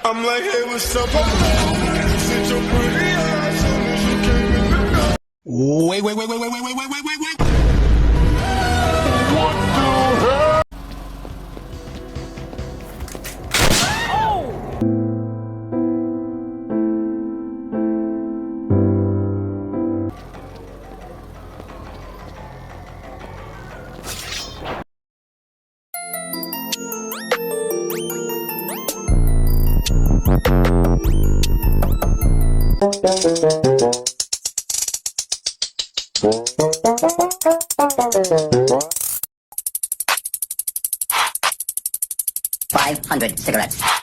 I'm like, hey, what's up? Sit your pretty ass on me, she came in the door. Wait. What the hell? $500 cigarettes.